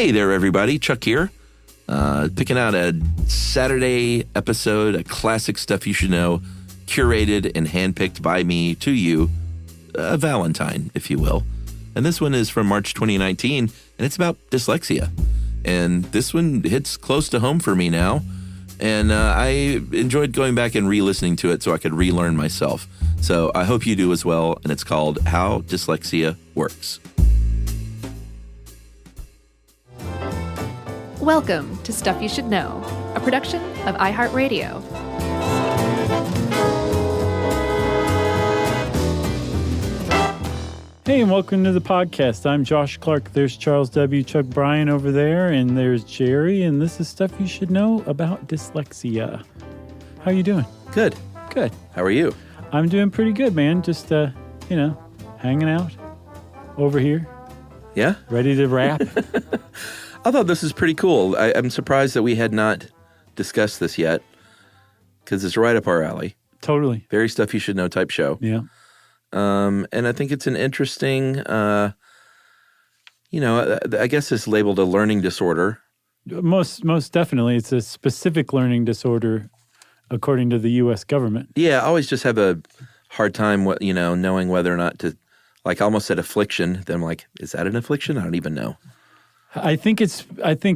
Hey there, everybody. Chuck here. Picking out a Saturday episode, a classic stuff you should know, curated and handpicked by me to you, a Valentine, if you will. And this one is from March 2019, and it's about dyslexia. And this one hits close to home for me now. And I enjoyed going back and re-listening to it so I could relearn myself. So I hope you do as well. And it's called How Dyslexia Works. Welcome to Stuff You Should Know, a production of iHeartRadio. Hey, and welcome to the podcast. I'm Josh Clark. There's Charles W. Chuck Bryan over there, and there's Jerry, and this is Stuff You Should Know about dyslexia. How you doing? Good. Good. How are you? I'm doing pretty good, man. Just, hanging out over here. Yeah? Ready to wrap. I thought this is pretty cool. I'm surprised that we had not discussed this yet because it's right up our alley. Totally. Very Stuff You Should Know type show. Yeah. And I think it's an interesting, I guess it's labeled a learning disorder. Most definitely. It's a specific learning disorder according to the U.S. government. Yeah, I always just have a hard time, knowing whether or not to, like I almost said affliction. Then I'm like, is that an affliction? I don't even know. I think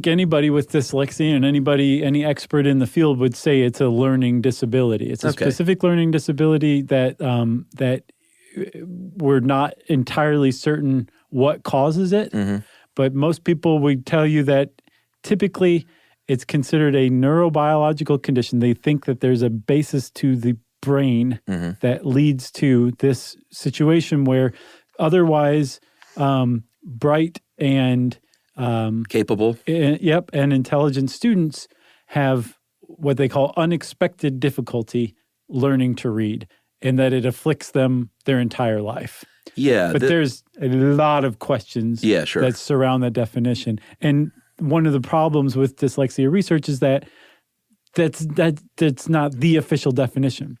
anybody with dyslexia and any expert in the field would say it's a learning disability. It's a specific learning disability that we're not entirely certain what causes it. Mm-hmm. But most people would tell you that typically it's considered a neurobiological condition. They think that there's a basis to the brain that leads to this situation where otherwise bright and capable. And intelligent students have what they call unexpected difficulty learning to read, and that it afflicts them their entire life. Yeah. But there's a lot of questions that surround that definition. And one of the problems with dyslexia research is that's not the official definition.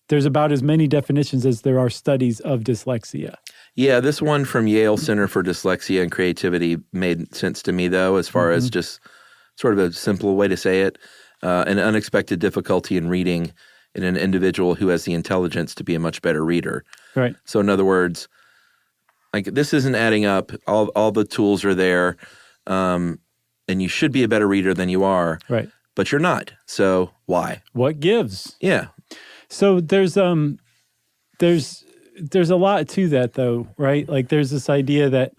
There's about as many definitions as there are studies of dyslexia. Yeah, this one from Yale Center for Dyslexia and Creativity made sense to me, though, as far as just sort of a simple way to say it. An unexpected difficulty in reading in an individual who has the intelligence to be a much better reader. Right. So in other words, like this isn't adding up. All the tools are there, and you should be a better reader than you are. Right. But you're not. So why? What gives? Yeah. So there's a lot to that, though, right? Like there's this idea that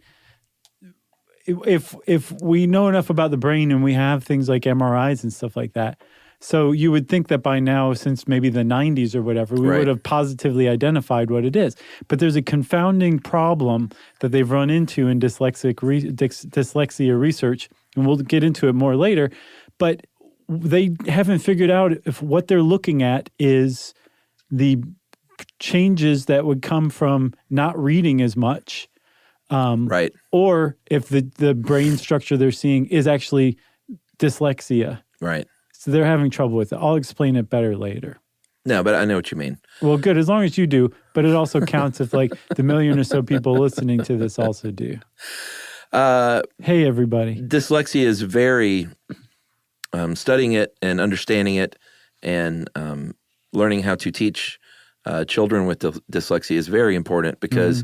if we know enough about the brain and we have things like MRIs and stuff like that, so you would think that by now, since maybe the 90s or whatever, we would have positively identified what it is. But there's a confounding problem that they've run into in dyslexia research, and we'll get into it more later. But they haven't figured out if what they're looking at is the changes that would come from not reading as much, or if the brain structure they're seeing is actually dyslexia. Right. So they're having trouble with it. I'll explain it better later. No, but I know what you mean. Well, good, as long as you do. But it also counts if like the million or so people listening to this also do. Hey, everybody. Dyslexia is very, studying it and understanding it and learning how to teach children with dyslexia is very important because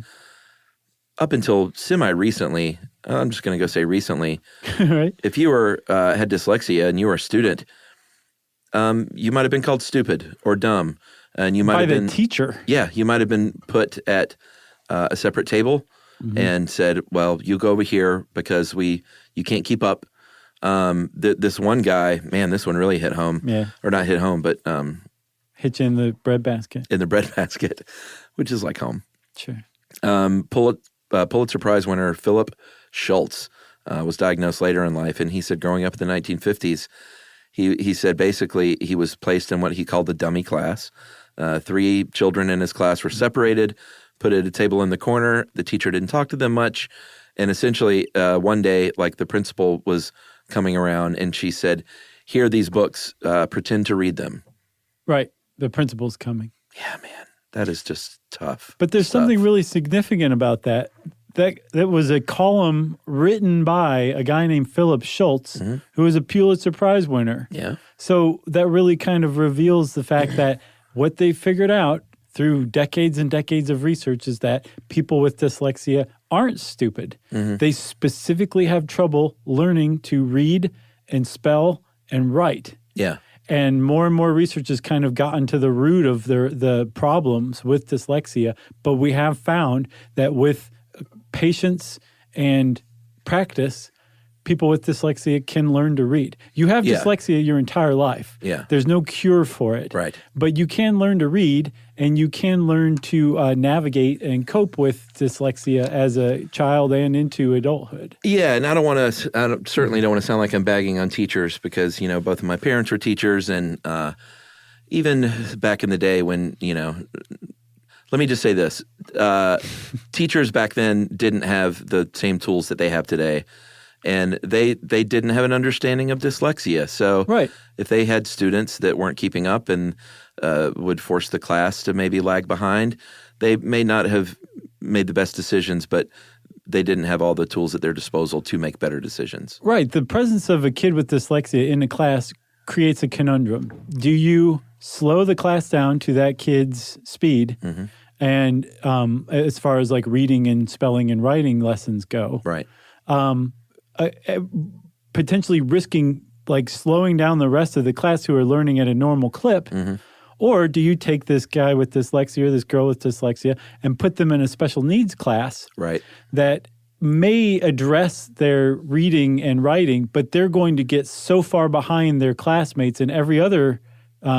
up until semi-recently, I'm just going to go say recently, right. If you had dyslexia and you were a student, you might have been called stupid or dumb. And you might have been— By the teacher. Yeah, you might have been put at a separate table and said, well, you go over here because you can't keep up. This one guy, man, this one really hit home. Yeah. Or not hit home, but hit you in the breadbasket. In the breadbasket, which is like home. Sure. Pulitzer Prize winner Philip Schultz was diagnosed later in life, and he said growing up in the 1950s, he said basically he was placed in what he called the dummy class. 3 children in his class were separated, put at a table in the corner. The teacher didn't talk to them much, and essentially one day, like the principal was coming around, and she said, "Here are these books. Pretend to read them." Right. The principal's coming. Yeah, man. That is just tough. But there's something really significant about that that was a column written by a guy named Philip Schultz, who was a Pulitzer Prize winner. Yeah. So that really kind of reveals the fact that what they figured out through decades and decades of research is that people with dyslexia aren't stupid. They specifically have trouble learning to read and spell and write. Yeah. And more research has kind of gotten to the root of the problems with dyslexia. But we have found that with patience and practice, people with dyslexia can learn to read. You have dyslexia your entire life. Yeah. There's no cure for it. Right. But you can learn to read, and you can learn to navigate and cope with dyslexia as a child and into adulthood. Yeah, and I certainly don't want to sound like I'm bagging on teachers because, both of my parents were teachers, and even back in the day when, let me just say this. Teachers back then didn't have the same tools that they have today. And they didn't have an understanding of dyslexia. So if they had students that weren't keeping up and would force the class to maybe lag behind, they may not have made the best decisions, but they didn't have all the tools at their disposal to make better decisions. Right. The presence of a kid with dyslexia in a class creates a conundrum. Do you slow the class down to that kid's speed? And as far as like reading and spelling and writing lessons go. Right. Potentially risking like slowing down the rest of the class who are learning at a normal clip? Or do you take this guy with dyslexia or this girl with dyslexia and put them in a special needs class that may address their reading and writing, but they're going to get so far behind their classmates in every other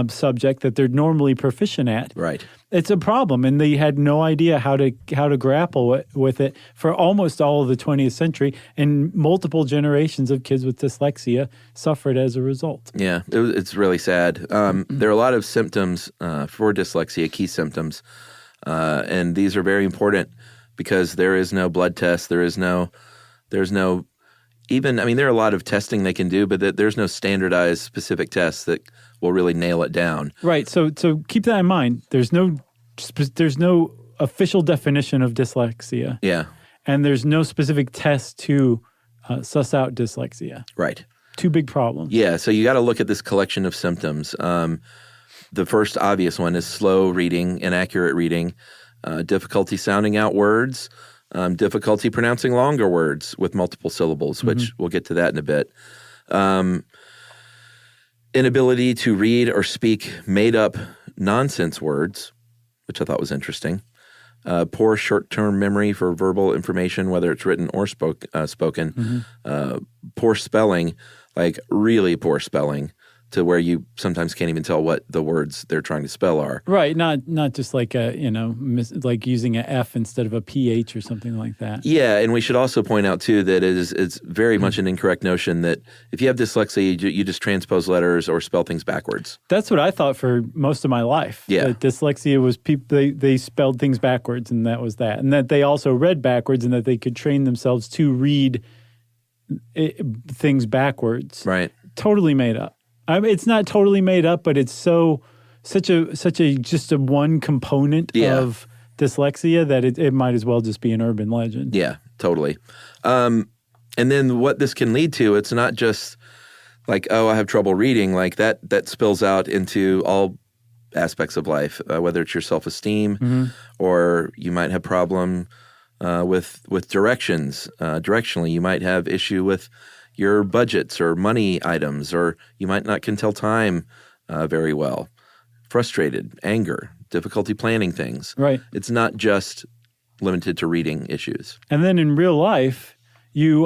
subject that they're normally proficient at? Right. It's a problem, and they had no idea how to grapple with it for almost all of the 20th century, and multiple generations of kids with dyslexia suffered as a result. Yeah, it's really sad. There are a lot of symptoms for dyslexia, key symptoms, and these are very important because there is no blood test. There's no even, there are a lot of testing they can do, but there's no standardized specific tests that will really nail it down. Right. So keep that in mind. There's no official definition of dyslexia. Yeah. And there's no specific test to suss out dyslexia. Right. Two big problems. Yeah. So you got to look at this collection of symptoms. The first obvious one is slow reading, inaccurate reading, difficulty sounding out words, difficulty pronouncing longer words with multiple syllables, which we'll get to that in a bit. Inability to read or speak made-up nonsense words, which I thought was interesting. Poor short-term memory for verbal information, whether it's written or spoken. Poor spelling, like really poor spelling, to where you sometimes can't even tell what the words they're trying to spell are. Right, not just like like using an F instead of a PH or something like that. Yeah, and we should also point out too that it's very much an incorrect notion that if you have dyslexia, you just transpose letters or spell things backwards. That's what I thought for most of my life. Yeah, that dyslexia was people they spelled things backwards, and that was that, and that they also read backwards, and that they could train themselves to read things backwards. Right, totally made up. It's not totally made up, but it's such a just a one component of dyslexia that it might as well just be an urban legend. Yeah, totally. And then what this can lead to, it's not just like, oh, I have trouble reading. Like that spills out into all aspects of life, whether it's your self-esteem or you might have problem with directions. Directionally, you might have issue with your budgets or money items, or you might not can tell time very well. Frustrated, anger, difficulty planning things. Right. It's not just limited to reading issues. And then in real life, you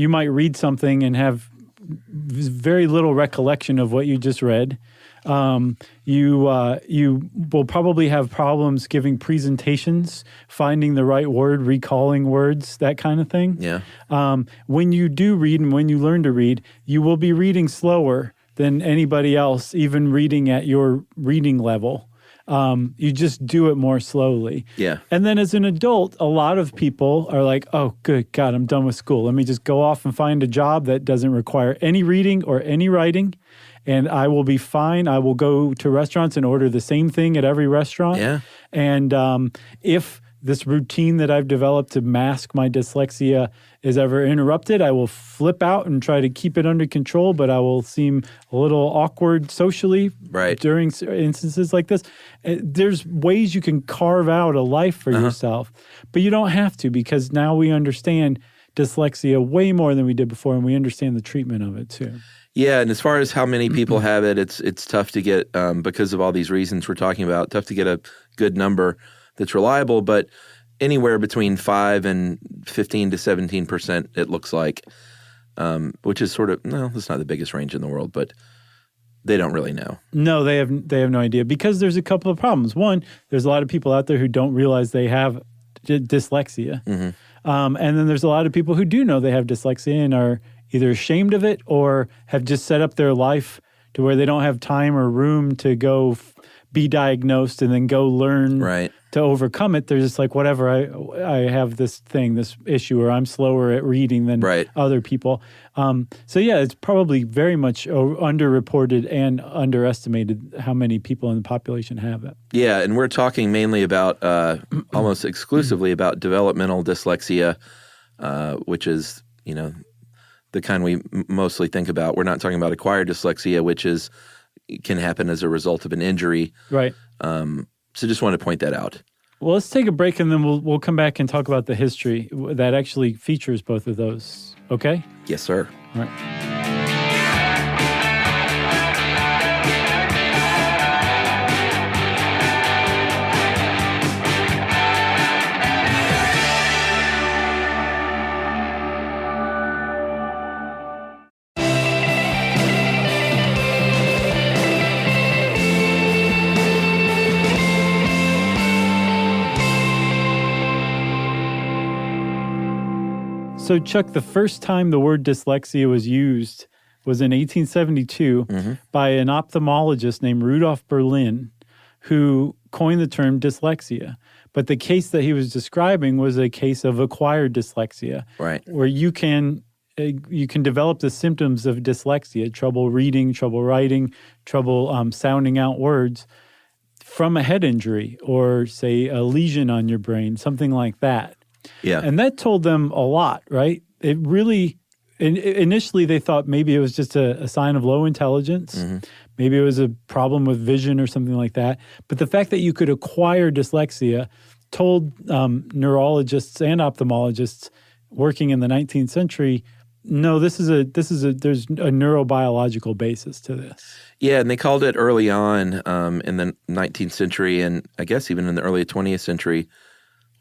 might read something and have very little recollection of what you just read. You will probably have problems giving presentations, finding the right word, recalling words, that kind of thing. Yeah. When you do read and when you learn to read, you will be reading slower than anybody else, even reading at your reading level. You just do it more slowly. Yeah. And then as an adult, a lot of people are like, oh, good God, I'm done with school. Let me just go off and find a job that doesn't require any reading or any writing, and I will be fine. I will go to restaurants and order the same thing at every restaurant. Yeah. And if this routine that I've developed to mask my dyslexia is ever interrupted, I will flip out and try to keep it under control, but I will seem a little awkward socially during instances like this. There's ways you can carve out a life for yourself, but you don't have to, because now we understand dyslexia way more than we did before, and we understand the treatment of it too. Yeah, and as far as how many people have it, it's tough to get, because of all these reasons we're talking about, tough to get a good number that's reliable, but anywhere between 5 and 15 to 17%, it looks like, which is sort of, that's not the biggest range in the world, but they don't really know. No, they have no idea, because there's a couple of problems. One, there's a lot of people out there who don't realize they have dyslexia. And then there's a lot of people who do know they have dyslexia and are either ashamed of it or have just set up their life to where they don't have time or room to go be diagnosed and then go learn to overcome it. They're just like, whatever, I have this thing, this issue, or I'm slower at reading than other people. So yeah, it's probably very much underreported and underestimated how many people in the population have it. Yeah, and we're talking mainly about, almost exclusively about developmental dyslexia, which is, the kind we mostly think about. We're not talking about acquired dyslexia, which can happen as a result of an injury. Right. So just want to point that out. Well, let's take a break, and then we'll come back and talk about the history that actually features both of those. Okay? Yes, sir. All right. So, Chuck, the first time the word dyslexia was used was in 1872 by an ophthalmologist named Rudolf Berlin, who coined the term dyslexia. But the case that he was describing was a case of acquired dyslexia, where you can develop the symptoms of dyslexia, trouble reading, trouble writing, trouble sounding out words, from a head injury or, say, a lesion on your brain, something like that. Yeah. And that told them a lot, right? It really, initially they thought maybe it was just a sign of low intelligence. Maybe it was a problem with vision or something like that. But the fact that you could acquire dyslexia told neurologists and ophthalmologists working in the 19th century, no, there's a neurobiological basis to this. Yeah, and they called it early on in the 19th century, and I guess even in the early 20th century.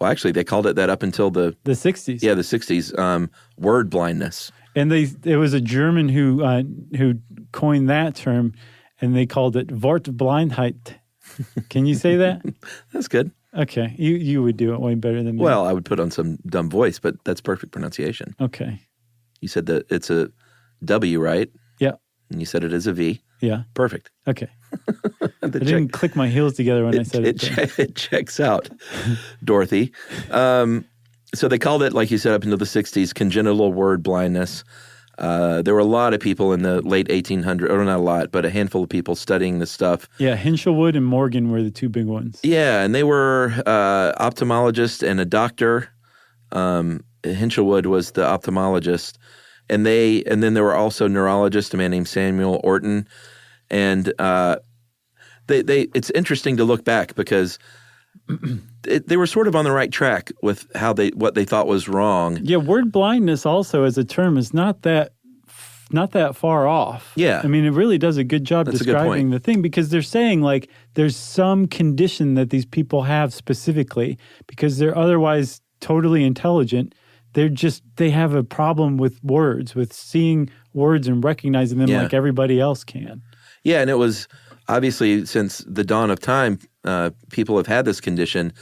Well, actually, they called it that up until the 60s. Yeah, the 60s. Word blindness. And it was a German who coined that term, and they called it Wortblindheit. Can you say that? That's good. Okay, you would do it way better than me. Well, I would put on some dumb voice, but that's perfect pronunciation. Okay. You said that it's a W, right? Yeah. And you said it is a V. Yeah. Perfect. Okay. I didn't click my heels together when I said it. It checks out, Dorothy. So they called it, like you said, up into the 60s, congenital word blindness. There were a lot of people in the late 1800s, or not a lot, but a handful of people studying this stuff. Yeah, Hinshelwood and Morgan were the two big ones. Yeah, and they were ophthalmologist and a doctor. Hinshelwood was the ophthalmologist. And then there were also neurologists, a man named Samuel Orton. And it's interesting to look back because they were sort of on the right track with what they thought was wrong. Yeah, word blindness also as a term is not that far off. Yeah. I mean, it really does a good job describing the thing, because they're saying like there's some condition that these people have specifically because they're otherwise totally intelligent. They have a problem with words, with seeing words and recognizing them like everybody else can. Yeah, and it was obviously since the dawn of time, people have had this condition,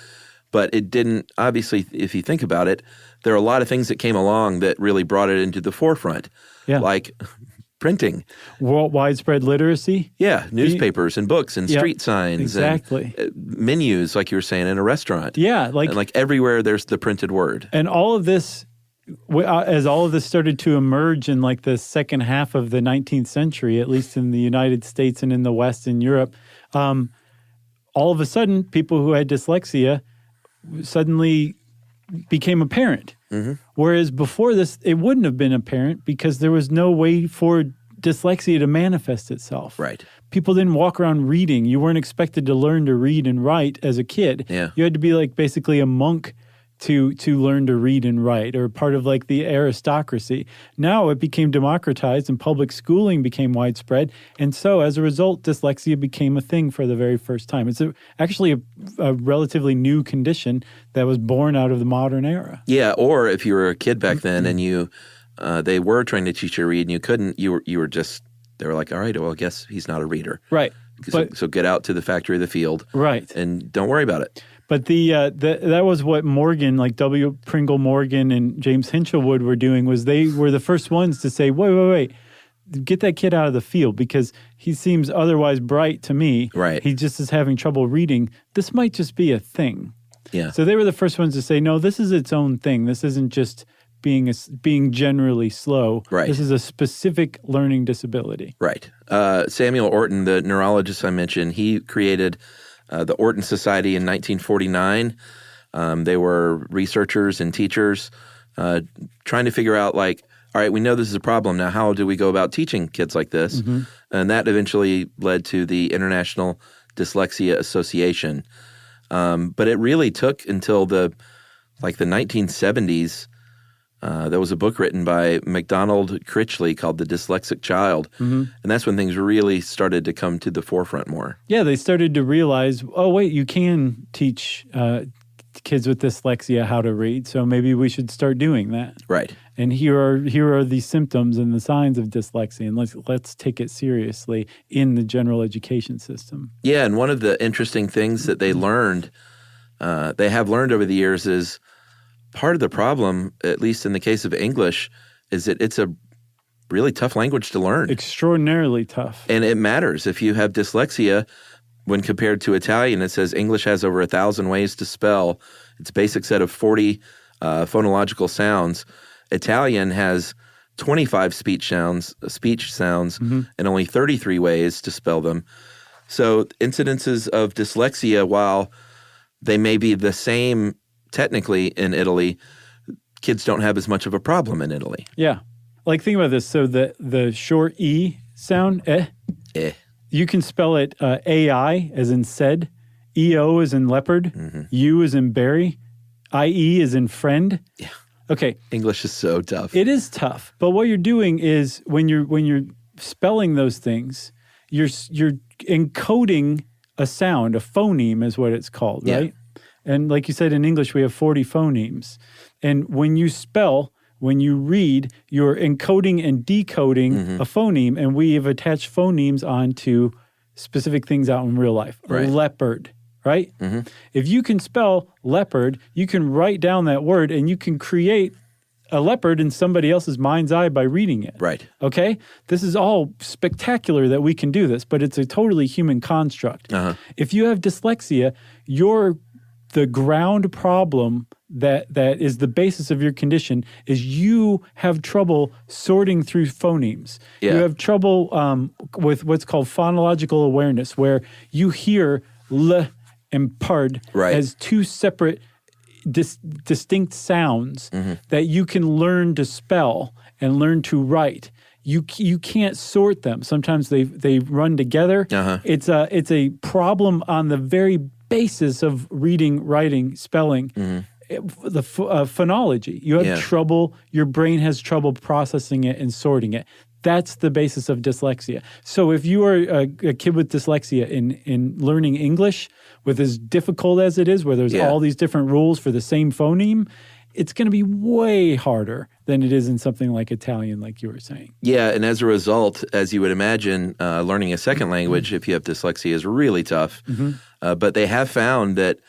but it didn't, obviously, if you think about it, there are a lot of things that came along that really brought it into the forefront, like printing. Widespread literacy? Yeah, newspapers and books and street signs. Exactly. And menus, like you were saying, in a restaurant. Yeah. And like everywhere there's the printed word. And all of this, as all of this started to emerge in like the second half of the 19th century, at least in the United States and in the West and Europe, all of a sudden people who had dyslexia suddenly became apparent. Whereas before this, it wouldn't have been apparent because there was no way for dyslexia to manifest itself. Right. People didn't walk around reading. You weren't expected to learn to read and write as a kid. Yeah. You had to be like basically a monk to learn to read and write, or part of like the aristocracy. Now it became democratized and public schooling became widespread. And so as a result, dyslexia became a thing for the very first time. It's actually a relatively new condition that was born out of the modern era. Yeah, or if you were a kid back then and you they were trying to teach you to read and you couldn't, you were just, they were like, all right, well, I guess he's not a reader. Right. So get out to the factory of the field. Right. And don't worry about it. But that was what Morgan, like W. Pringle Morgan and James Hinchelwood were doing, was they were the first ones to say, wait, get that kid out of the field because he seems otherwise bright to me. Right. He just is having trouble reading. This might just be a thing. Yeah. So they were the first ones to say, no, this is its own thing. This isn't just being generally slow. Right. This is a specific learning disability. Right. Samuel Orton, the neurologist I mentioned, he created the Orton Society in 1949. They were researchers and teachers trying to figure out, like, all right, we know this is a problem. Now, how do we go about teaching kids like this? And that eventually led to the International Dyslexia Association. But it really took until the 1970s. There was a book written by MacDonald Critchley called The Dyslexic Child. And that's when things really started to come to the forefront more. Yeah, they started to realize, oh, wait, you can teach kids with dyslexia how to read, so maybe we should start doing that. Right. And here are the symptoms and the signs of dyslexia, and let's take it seriously in the general education system. Yeah, and one of the interesting things that they learned, they have learned over the years is part of the problem, at least in the case of English, is that it's a really tough language to learn. Extraordinarily tough. And it matters. If you have dyslexia, when compared to Italian, it says English has over 1,000 ways to spell. It's a basic set of 40 phonological sounds. Italian has 25 speech sounds, and only 33 ways to spell them. So incidences of dyslexia, while they may be the same technically in Italy, kids don't have as much of a problem in Italy. Yeah. Like, think about this. So the short E sound, you can spell it AI as in said, EO as in leopard, U as in berry, IE as in friend. Yeah. Okay. English is so tough. It is tough. But what you're doing is when you're spelling those things, you're encoding a sound, a phoneme is what it's called, right? And like you said, in English, we have 40 phonemes. And when you spell, when you read, you're encoding and decoding a phoneme, and we have attached phonemes onto specific things out in real life. Right. Leopard, right? If you can spell leopard, you can write down that word, and you can create a leopard in somebody else's mind's eye by reading it. Right. Okay? This is all spectacular that we can do this, but it's a totally human construct. If you have dyslexia, the ground problem that is the basis of your condition is you have trouble sorting through phonemes. Yeah. You have trouble with what's called phonological awareness, where you hear l and pard as two separate distinct sounds that you can learn to spell and learn to write. You can't sort them. Sometimes they run together. It's a problem on the very basis of reading, writing, spelling, the phonology. You have trouble, your brain has trouble processing it and sorting it. That's the basis of dyslexia. So if you are a kid with dyslexia in learning English, with as difficult as it is, where there's all these different rules for the same phoneme, it's going to be way harder than it is in something like Italian, like you were saying. Yeah, and as a result, as you would imagine, learning a second language, if you have dyslexia, is really tough. But they have found that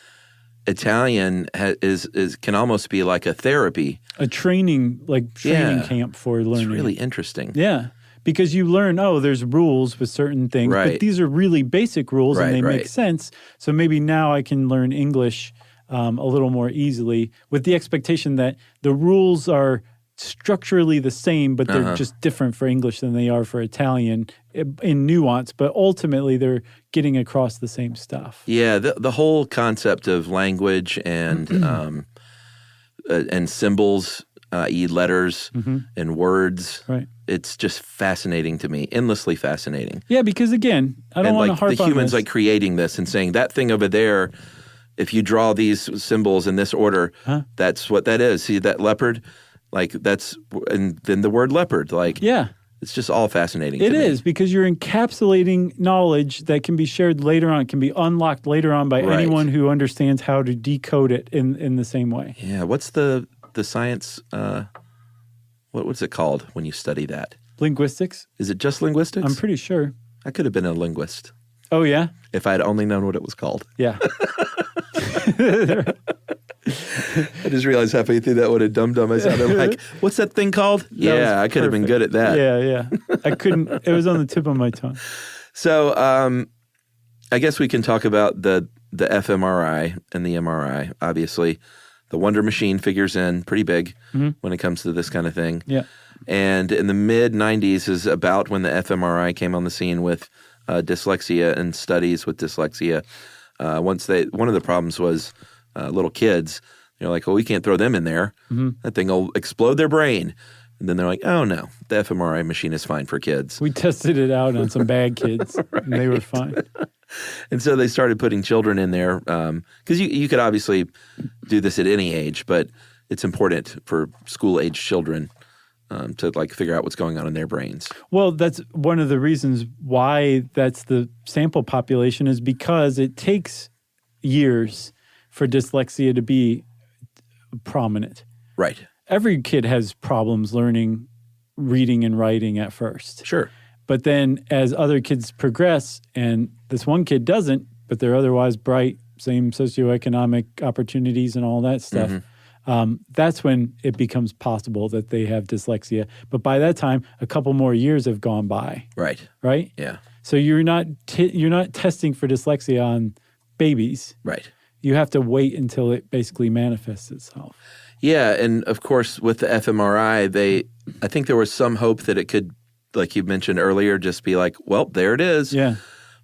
Italian can almost be like a therapy. A training camp for learning. It's really interesting. Yeah, because you learn, there's rules with certain things, but these are really basic rules and they make sense. So maybe now I can learn English a little more easily with the expectation that the rules are structurally the same, but they're just different for English than they are for Italian in nuance. But ultimately, they're getting across the same stuff. Yeah, the whole concept of language and symbols, i.e. letters and words, right? It's just fascinating to me, endlessly fascinating. Yeah, because again, I don't want to harp on this. The humans like creating this and saying that thing over there, if you draw these symbols in this order, that's what that is. See that leopard? Like that's, and then the word leopard, like, yeah, it's just all fascinating. It is, because you're encapsulating knowledge that can be shared later on, can be unlocked later on by anyone who understands how to decode it in the same way. Yeah. What's the science, what's it called when you study that? Linguistics. Is it just linguistics? I'm pretty sure. I could have been a linguist. Oh, yeah? If I had only known what it was called. Yeah. I just realized halfway through that what a dum-dum I sounded like. What's that thing called? I could have been good at that. Yeah. I couldn't. It was on the tip of my tongue. So I guess we can talk about the fMRI and the MRI. Obviously, the Wonder Machine figures in pretty big when it comes to this kind of thing. Yeah. And in the mid-'90s is about when the fMRI came on the scene with dyslexia and studies with dyslexia. One of the problems was little kids. You're like, well, we can't throw them in there. That thing will explode their brain. And then they're like, oh, no, the fMRI machine is fine for kids. We tested it out on some bad kids, and they were fine. And so they started putting children in there because you could obviously do this at any age, but it's important for school-age children to like figure out what's going on in their brains. Well, that's one of the reasons why that's the sample population, is because it takes years for dyslexia to be prominent. Right. Every kid has problems learning reading and writing at first. Sure. But then as other kids progress, and this one kid doesn't, but they're otherwise bright, same socioeconomic opportunities and all that stuff, that's when it becomes possible that they have dyslexia. But by that time, a couple more years have gone by. Right. Right? Yeah. So you're not testing for dyslexia on babies. Right. You have to wait until it basically manifests itself. Yeah, and of course with the fMRI, I think there was some hope that it could, like you mentioned earlier, just be like, well, there it is. Yeah.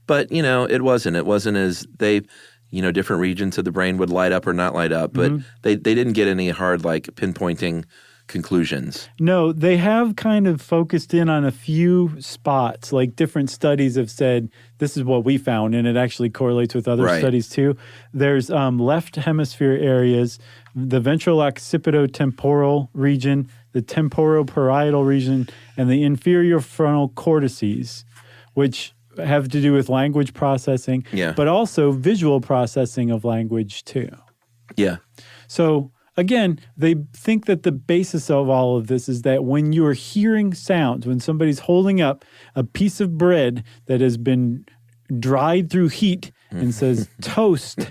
But, it wasn't. It wasn't as different regions of the brain would light up or not light up, but they didn't get any hard, like, pinpointing conclusions. No, they have kind of focused in on a few spots. Like different studies have said, this is what we found, and it actually correlates with other studies too. There's left hemisphere areas, the ventral occipitotemporal region, the temporoparietal region, and the inferior frontal cortices, which have to do with language processing, but also visual processing of language too. Yeah. So again, they think that the basis of all of this is that when you're hearing sounds, when somebody's holding up a piece of bread that has been dried through heat and says toast,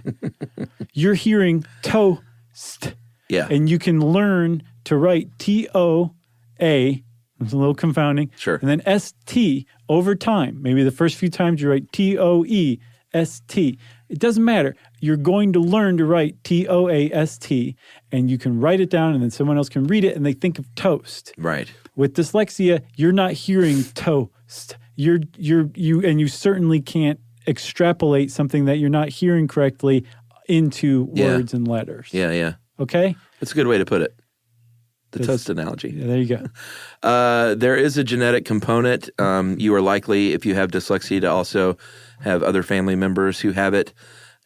you're hearing toast. Yeah. And you can learn to write T-O-A. It's a little confounding. Sure. And then S-T over time. Maybe the first few times you write T-O-E-S-T. It doesn't matter. You're going to learn to write T-O-A-S-T, and you can write it down, and then someone else can read it, and they think of toast. Right. With dyslexia, you're not hearing toast. You certainly can't extrapolate something that you're not hearing correctly into words and letters. Yeah. Okay? That's a good way to put it. The toast analogy. Yeah, there you go. There is a genetic component. You are likely, if you have dyslexia, to also have other family members who have it,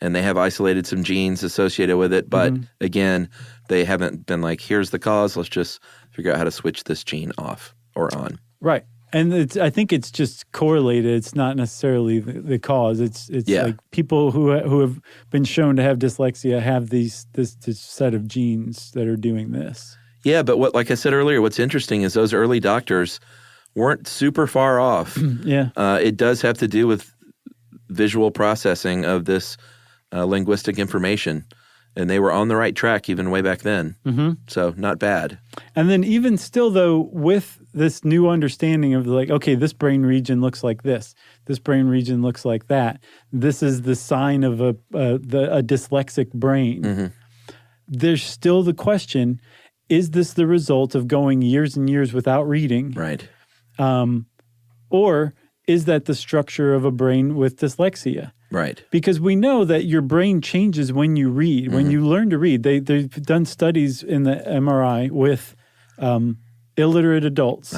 and they have isolated some genes associated with it. But again, they haven't been like, here's the cause. Let's just figure out how to switch this gene off or on. Right. And I think it's just correlated. It's not necessarily the cause. It's like people who have been shown to have dyslexia have this set of genes that are doing this. Yeah, but like I said earlier, what's interesting is those early doctors weren't super far off. It does have to do with visual processing of this linguistic information, and they were on the right track even way back then. So not bad. And then even still, though, with this new understanding of like, okay, this brain region looks like this brain region looks like that. This is the sign of a dyslexic brain. There's still the question, is this the result of going years and years without reading? Right. Or is that the structure of a brain with dyslexia? Right. Because we know that your brain changes when you read. When you learn to read, they've done studies in the MRI with illiterate adults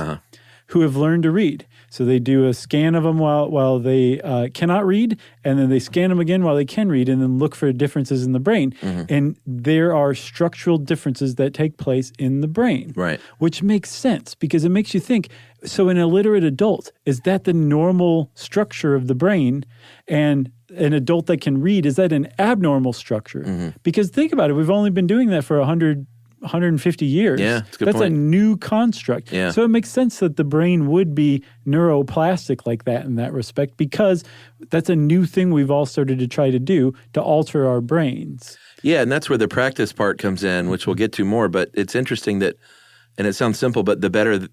who have learned to read. So they do a scan of them while they cannot read, and then they scan them again while they can read, and then look for differences in the brain. And there are structural differences that take place in the brain, Right. which makes sense because it makes you think, so an illiterate adult, is that the normal structure of the brain? And an adult that can read, is that an abnormal structure? Because think about it, we've only been doing that for 150 years. Yeah, that's a good That's point. a new construct. Yeah. So it makes sense that the brain would be neuroplastic like that in that respect, because that's a new thing we've all started to try to do to alter our brains. Yeah, and that's where the practice part comes in, which we'll get to more. But it's interesting that, and it sounds simple, but the better,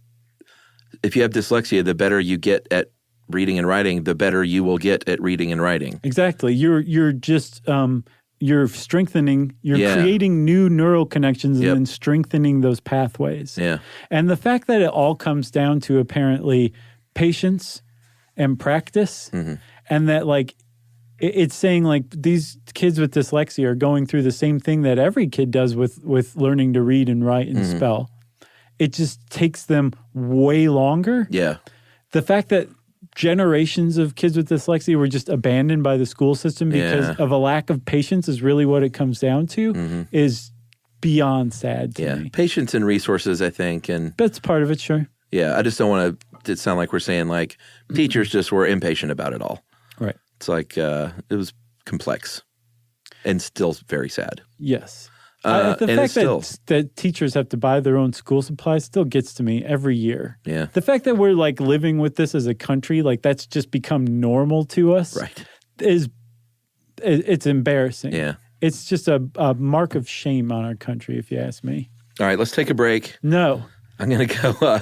if you have dyslexia, the better you get at reading and writing, the better you will get at reading and writing. Exactly. You're just you're strengthening, you're creating new neural connections and then strengthening those pathways. Yeah. And the fact that it all comes down to apparently patience and practice, and that like it's saying like these kids with dyslexia are going through the same thing that every kid does with learning to read and write and spell. It just takes them way longer. Yeah. The fact that generations of kids with dyslexia were just abandoned by the school system because of a lack of patience is really what it comes down to is beyond sad to me. Patience and resources, I think. And That's part of it, sure. yeah, I just don't want to sound like we're saying like teachers just were impatient about it all. Right. It's like it was complex and still very sad. Yes. And The it's fact that teachers have to buy their own school supplies still gets to me every year. Yeah. The fact that we're like living with this as a country, like that's just become normal to us, Right. It's embarrassing. Yeah. It's just a mark of shame on our country, if you ask me. All right, let's take a break. No. I'm going to go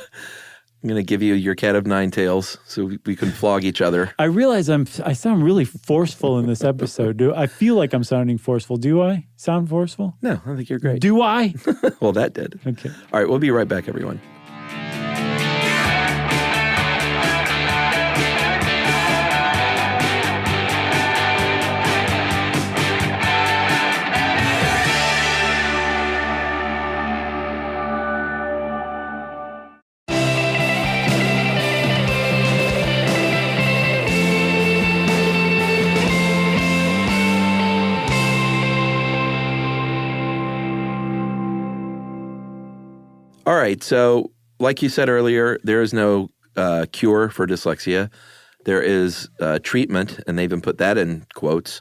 I'm going to give you your cat of nine tails so we can flog each other. I realize I sound really forceful in this episode. I feel like I'm sounding forceful. Do I sound forceful? No, I think you're great. Do I? Well, that did. Okay. All right, we'll be right back, everyone. All right, so like you said earlier, there is no cure for dyslexia. There is treatment, and they even put that in quotes.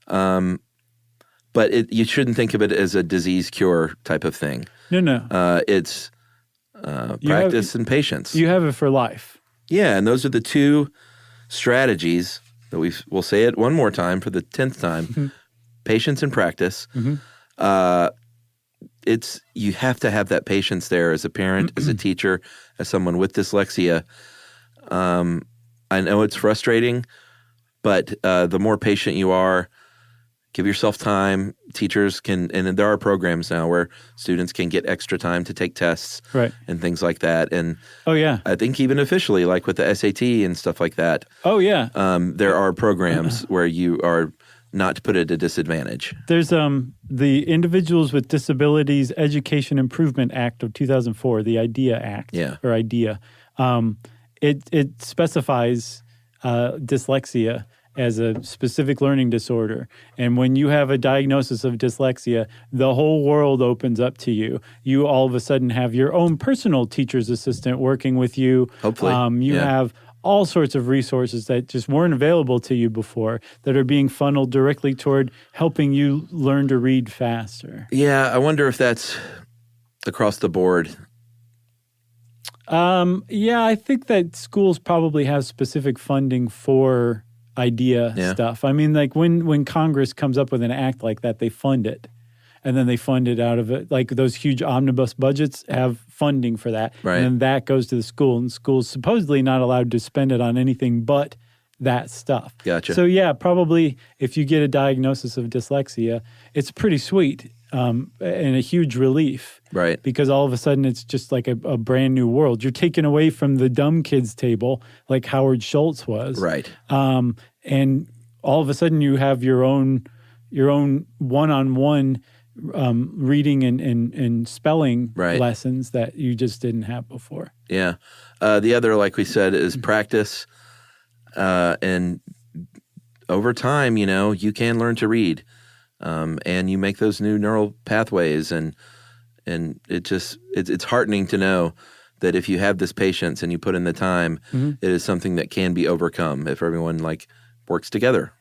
But you shouldn't think of it as a disease cure type of thing. No. It's practice and patience. You have it for life. Yeah, and those are the two strategies that we'll say it one more time for the 10th time. Patience and practice. You have to have that patience there as a parent, as a teacher, as someone with dyslexia. I know it's frustrating, but the more patient you are, give yourself time. Teachers can, and there are programs now where students can get extra time to take tests and things like that. And I think even officially, like with the SAT and stuff like that. There are programs where you are not put at a disadvantage. There's the Individuals with Disabilities Education Improvement Act of 2004, the IDEA Act, or IDEA. It specifies dyslexia as a specific learning disorder. And when you have a diagnosis of dyslexia, the whole world opens up to you. You all of a sudden have your own personal teacher's assistant working with you. Hopefully. You have all sorts of resources that just weren't available to you before that are being funneled directly toward helping you learn to read faster. Yeah, I wonder if that's across the board. I think that schools probably have specific funding for IDEA stuff. I mean, like when Congress comes up with an act like that, they fund it. And then they fund it out of it. Like those huge omnibus budgets have funding for that. Right. And then that goes to the school. And the school's supposedly not allowed to spend it on anything but that stuff. Gotcha. So yeah, probably if you get a diagnosis of dyslexia, it's pretty sweet. and a huge relief. Right. Because all of a sudden it's just like a brand new world. You're taken away from the dumb kids table like Howard Schultz was. Right. And all of a sudden you have your own one-on-one reading and spelling lessons that you just didn't have before. Yeah. The other, like we said, is practice. And over time, you can learn to read. And you make those new neural pathways. And it's heartening to know that if you have this patience and you put in the time, it is something that can be overcome if everyone works together.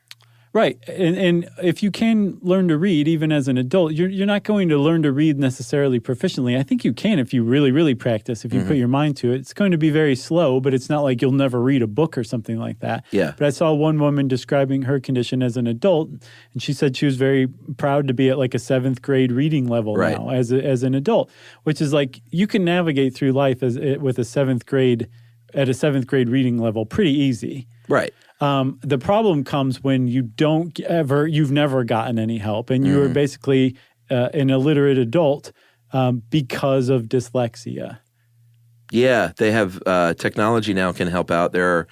Right. And if you can learn to read, even as an adult, you're not going to learn to read necessarily proficiently. I think you can if you really, really practice, if you put your mind to it. It's going to be very slow, but it's not like you'll never read a book or something like that. Yeah. But I saw one woman describing her condition as an adult, and she said she was very proud to be at like a 7th grade reading level now as an adult, which is like you can navigate through life with a 7th grade at a 7th grade reading level pretty easy. Right. The problem comes when you've never gotten any help and you are basically an illiterate adult because of dyslexia. Yeah, they have technology now can help out. There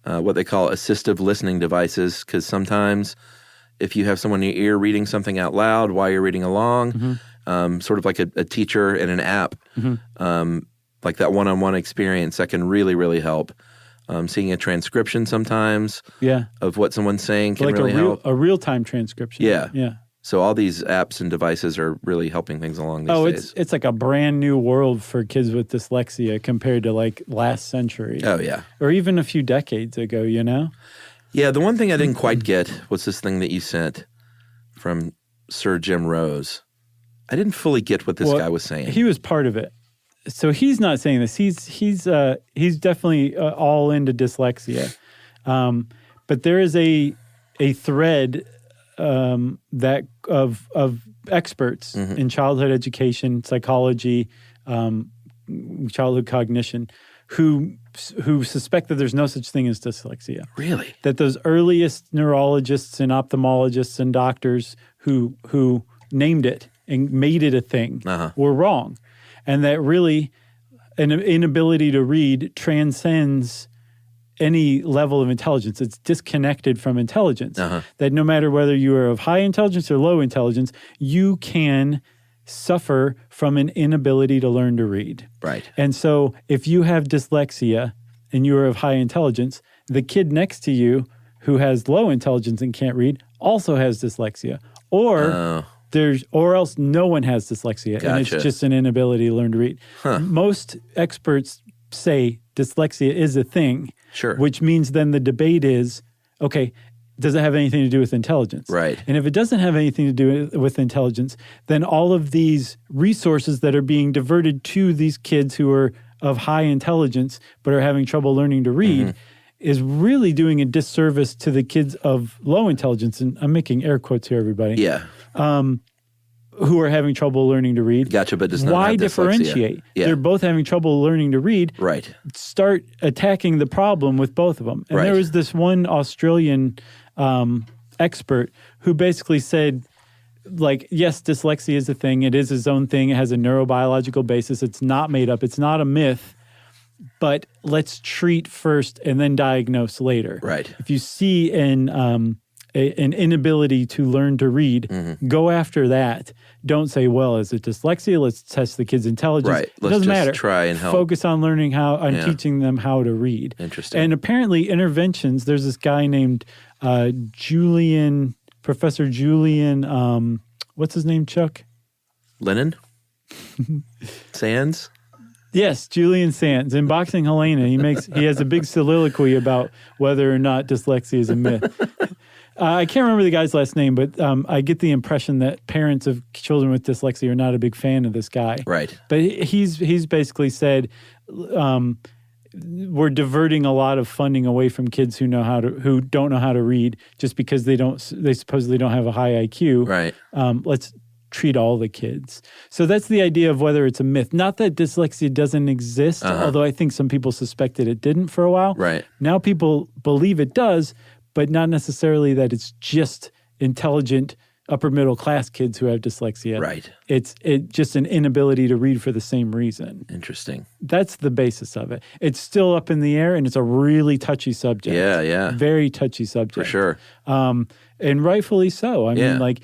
are what they call assistive listening devices because sometimes if you have someone in your ear reading something out loud while you're reading along, sort of like a teacher in an app, like that one-on-one experience, that can really, really help. Seeing a transcription sometimes of what someone's saying can really help. A real-time transcription. Yeah. So all these apps and devices are really helping things along these days. It's like a brand new world for kids with dyslexia compared to like last century. Oh, yeah. Or even a few decades ago, Yeah, the one thing I didn't quite get was this thing that you sent from Sir Jim Rose. I didn't fully get what this guy was saying. He was part of it. So he's not saying this. He's definitely all into dyslexia, but there is a thread that of experts in childhood education, psychology, childhood cognition, who suspect that there's no such thing as dyslexia. Really? That those earliest neurologists and ophthalmologists and doctors who named it and made it a thing were wrong. And that really an inability to read transcends any level of intelligence. It's disconnected from intelligence. That no matter whether you are of high intelligence or low intelligence, you can suffer from an inability to learn to read. Right. And so if you have dyslexia and you are of high intelligence, the kid next to you who has low intelligence and can't read also has dyslexia. Or else no one has dyslexia, and it's just an inability to learn to read. Most experts say dyslexia is a thing, which means then the debate is, okay, does it have anything to do with intelligence? Right. And if it doesn't have anything to do with intelligence, then all of these resources that are being diverted to these kids who are of high intelligence but are having trouble learning to read is really doing a disservice to the kids of low intelligence. And I'm making air quotes here, everybody. Yeah. Who are having trouble learning to read. Gotcha, but does not Why have differentiate? Yeah. They're both having trouble learning to read. Right. Start attacking the problem with both of them. And there was this one Australian expert who basically said, yes, dyslexia is a thing. It is its own thing. It has a neurobiological basis. It's not made up. It's not a myth. But let's treat first and then diagnose later. Right. If you see an inability to learn to read, go after that. Don't say, well, is it dyslexia? Let's test the kid's intelligence. Right. It doesn't matter. Try and help. Focus on learning teaching them how to read. Interesting. And apparently interventions, there's this guy named Professor Julian, what's his name, Chuck? Lennon? Sands? Yes, Julian Sands. In Boxing Helena, he has a big soliloquy about whether or not dyslexia is a myth. I can't remember the guy's last name, but I get the impression that parents of children with dyslexia are not a big fan of this guy. Right. But he's basically said we're diverting a lot of funding away from kids who don't know how to read just because they supposedly don't have a high IQ. Right. Let's treat all the kids. So that's the idea of whether it's a myth. Not that dyslexia doesn't exist, although I think some people suspected it didn't for a while. Right. Now people believe it does, but not necessarily that it's just intelligent upper middle class kids who have dyslexia. Right. It's just an inability to read for the same reason. Interesting. That's the basis of it. It's still up in the air, and it's a really touchy subject. Yeah. Very touchy subject. For sure. And rightfully so. I mean, like,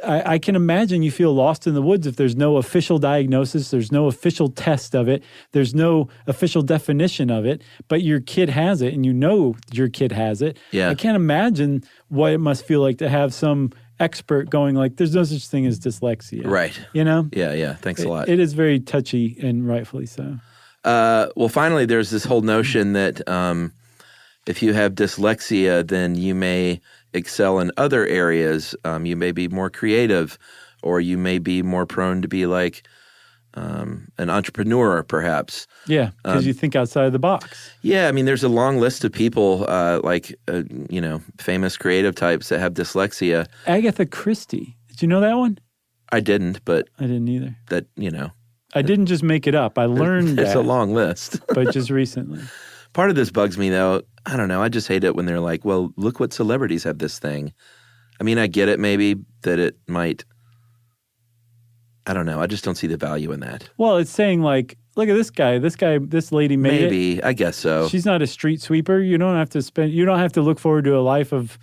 I can imagine you feel lost in the woods if there's no official diagnosis, there's no official test of it, there's no official definition of it, but your kid has it and you know your kid has it. Yeah. I can't imagine what it must feel like to have some expert going like, there's no such thing as dyslexia. Right. You know? Yeah. Thanks a lot. It is very touchy and rightfully so. Well, finally, there's this whole notion that if you have dyslexia, then you may excel in other areas. You may be more creative, or you may be more prone to be like an entrepreneur, perhaps. Yeah, because you think outside of the box. Yeah, I mean, there's a long list of people famous creative types that have dyslexia. Agatha Christie. Did you know that one? I didn't, but I didn't either. That, I didn't just make it up. I learned it's that. a long list. But just recently. Part of this bugs me, though. I don't know. I just hate it when they're like, well, look what celebrities have this thing. I mean, I get it maybe that it might. I don't know. I just don't see the value in that. Well, it's saying like, look at this guy, this lady made it. Maybe. I guess so. She's not a street sweeper. You don't have to look forward to a life of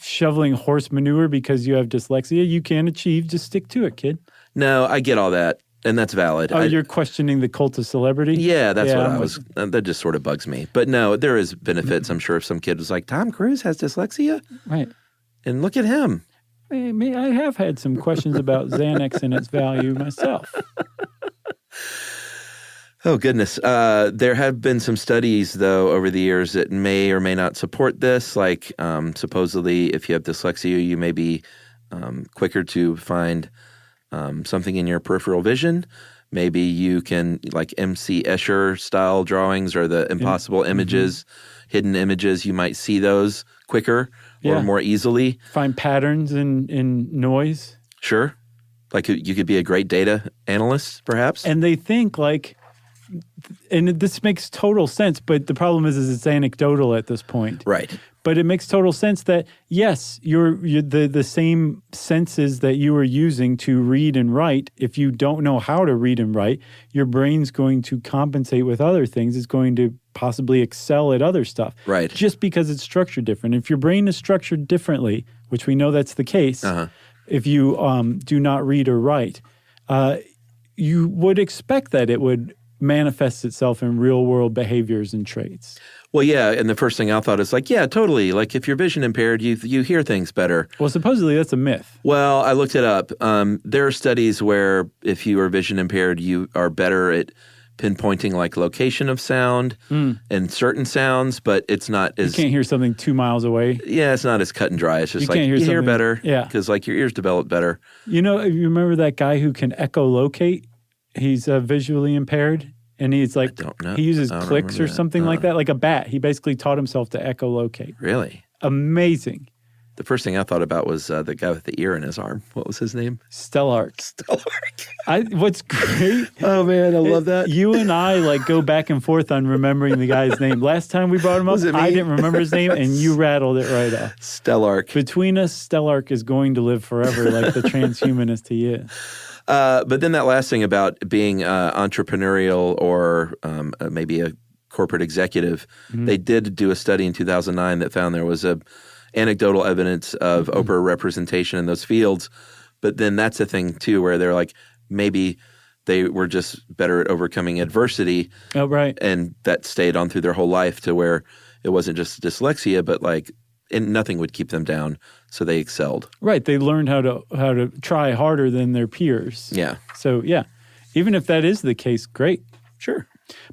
shoveling horse manure because you have dyslexia. You can achieve. Just stick to it, kid. No, I get all that. And that's valid. Oh, you're questioning the cult of celebrity? Yeah, that's what I was. That just sort of bugs me. But no, there is benefits. I'm sure if some kid was like, Tom Cruise has dyslexia? Right. And look at him. I have had some questions about Xanax and its value myself. Oh, goodness. There have been some studies, though, over the years that may or may not support this. Like, supposedly, if you have dyslexia, you may be quicker to find something in your peripheral vision. Maybe you can, like M.C. Escher-style drawings or the impossible images, hidden images, you might see those quicker or more easily. Find patterns in noise. Sure. Like you could be a great data analyst, perhaps. And they think like, and this makes total sense, but the problem is it's anecdotal at this point. Right. But it makes total sense that, yes, you're the same senses that you are using to read and write, if you don't know how to read and write, your brain's going to compensate with other things. It's going to possibly excel at other stuff. Right. Just because it's structured different. If your brain is structured differently, which we know that's the case, if you do not read or write, you would expect that it would manifest itself in real-world behaviors and traits. Well, yeah, and the first thing I thought is like, yeah, totally. Like if you're vision impaired, you hear things better. Well, supposedly that's a myth. Well, I looked it up. There are studies where if you are vision impaired, you are better at pinpointing like location of sound and certain sounds, but it's not as... You can't hear something 2 miles away. Yeah, it's not as cut and dry. It's just you hear better. Yeah. Because like your ears develop better. You remember that guy who can echolocate? He's visually impaired. And he's like, he uses clicks or something like that, like a bat. He basically taught himself to echolocate. Really? Amazing. The first thing I thought about was the guy with the ear in his arm. What was his name? Stellark. What's great? Oh, man, I love that. You and I like go back and forth on remembering the guy's name. Last time we brought him up, I didn't remember his name, and you rattled it right off. Stellark. Between us, Stellark is going to live forever like the transhumanist he is. But then that last thing about being entrepreneurial or maybe a corporate executive, they did do a study in 2009 that found there was anecdotal evidence of overrepresentation in those fields. But then that's a thing, too, where they're like, maybe they were just better at overcoming adversity. Oh, right. And that stayed on through their whole life to where it wasn't just dyslexia, but like and nothing would keep them down. So they excelled. Right. They learned how to try harder than their peers. Yeah. So, yeah, even if that is the case, great. Sure.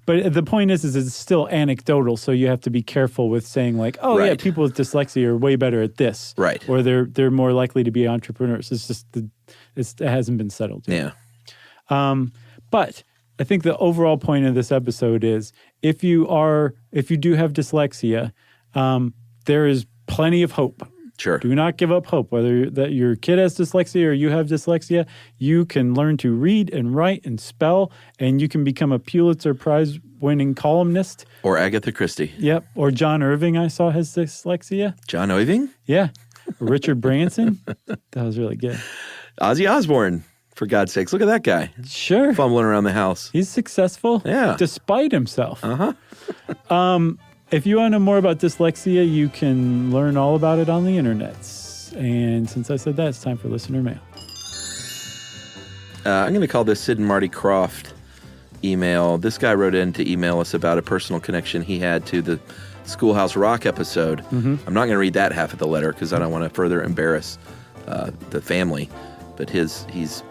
But the point is it's still anecdotal, so you have to be careful with saying like, oh, yeah, people with dyslexia are way better at this. Right. Or they're more likely to be entrepreneurs. It's just it hasn't been settled yet. Yeah. But I think the overall point of this episode is if you do have dyslexia, there is plenty of hope. Sure. Do not give up hope. Whether that your kid has dyslexia or you have dyslexia, you can learn to read and write and spell, and you can become a Pulitzer Prize-winning columnist. Or Agatha Christie. Yep. Or John Irving, I saw, has dyslexia. John Irving? Yeah. Richard Branson? That was really good. Ozzy Osbourne, for God's sakes. Look at that guy. Sure. Fumbling around the house. He's successful. Yeah. Despite himself. Uh-huh. If you want to know more about dyslexia, you can learn all about it on the internet. And since I said that, it's time for listener mail. I'm going to call this Sid and Marty Croft email. This guy wrote in to email us about a personal connection he had to the Schoolhouse Rock episode. Mm-hmm. I'm not going to read that half of the letter because I don't want to further embarrass the family. But he's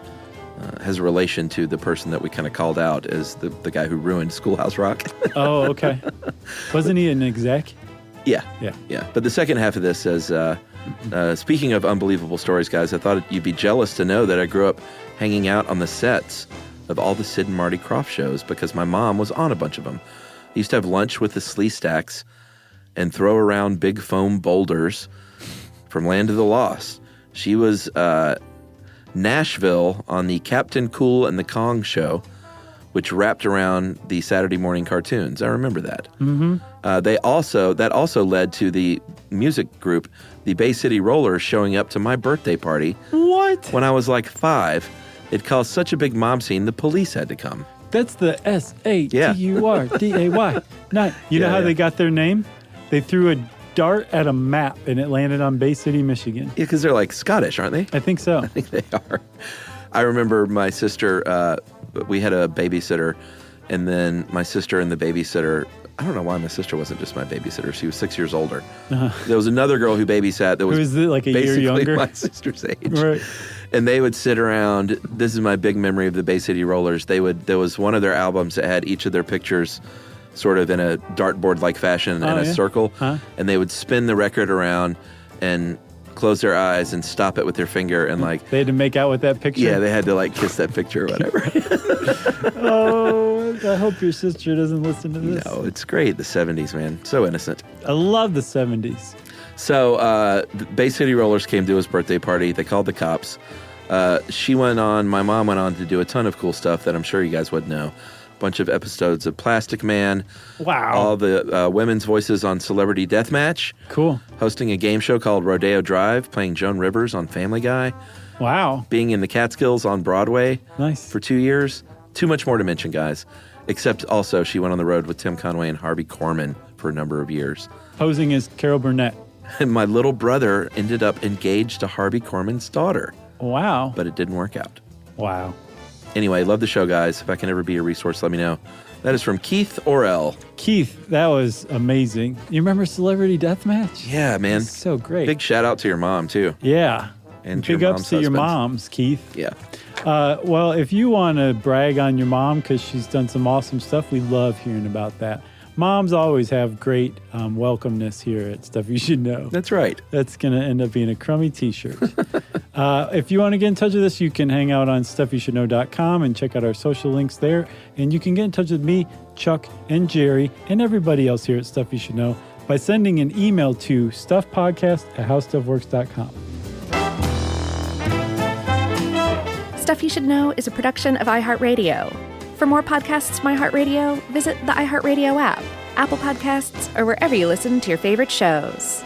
has a relation to the person that we kind of called out as the guy who ruined Schoolhouse Rock. Oh, okay. Wasn't he an exec? Yeah. Yeah. But the second half of this says, speaking of unbelievable stories, guys, I thought you'd be jealous to know that I grew up hanging out on the sets of all the Sid and Marty Krofft shows because my mom was on a bunch of them. I used to have lunch with the Slee Stacks and throw around big foam boulders from Land of the Lost. She was Nashville on the Captain Cool and the Kong show, which wrapped around the Saturday morning cartoons. I remember that. Mm-hmm. That also led to the music group, the Bay City Rollers, showing up to my birthday party. What? When I was like 5. It caused such a big mob scene, the police had to come. That's the SATURDAY. Night. You know how they got their name? They threw a dart at a map and it landed on Bay City, Michigan. Yeah, because they're like Scottish, aren't they? I think so. I think they are. I remember my sister, we had a babysitter, and then my sister and the babysitter, I don't know why my sister wasn't just my babysitter. She was 6 years older. Uh-huh. There was another girl who babysat that was like a year younger? my sister's age. Right. And they would sit around. This is my big memory of the Bay City Rollers. There was one of their albums that had each of their pictures sort of in a dartboard-like fashion in a circle. Huh? And they would spin the record around and close their eyes and stop it with their finger and like... They had to make out with that picture? Yeah, they had to like kiss that picture or whatever. Oh, I hope your sister doesn't listen to this. No, it's great. The 70s, man. So innocent. I love the 70s. So the Bay City Rollers came to his birthday party. They called the cops. My mom went on to do a ton of cool stuff that I'm sure you guys would know. A bunch of episodes of Plastic Man. Wow. All the women's voices on Celebrity Deathmatch. Cool. Hosting a game show called Rodeo Drive, playing Joan Rivers on Family Guy. Wow. Being in the Catskills on Broadway. Nice. For 2 years. Too much more to mention, guys. Except also she went on the road with Tim Conway and Harvey Korman for a number of years. Posing as Carol Burnett. And my little brother ended up engaged to Harvey Korman's daughter. Wow. But it didn't work out. Wow. Anyway, love the show, guys. If I can ever be a resource, let me know. That is from Keith Orell. Keith, that was amazing. You remember Celebrity Deathmatch? Yeah, man. So great. Big shout out to your mom, too. Yeah. And big your ups to your moms, Keith. Yeah. Well, if you want to brag on your mom because she's done some awesome stuff, we love hearing about that. Moms always have great welcomeness here at Stuff You Should Know. That's right. That's going to end up being a crummy t-shirt. If you want to get in touch with us, you can hang out on StuffYouShouldKnow.com and check out our social links there. And you can get in touch with me, Chuck, and Jerry, and everybody else here at Stuff You Should Know by sending an email to stuffpodcast@howstuffworks.com. Stuff You Should Know is a production of iHeartRadio. For more podcasts from iHeartRadio, visit the iHeartRadio app, Apple Podcasts, or wherever you listen to your favorite shows.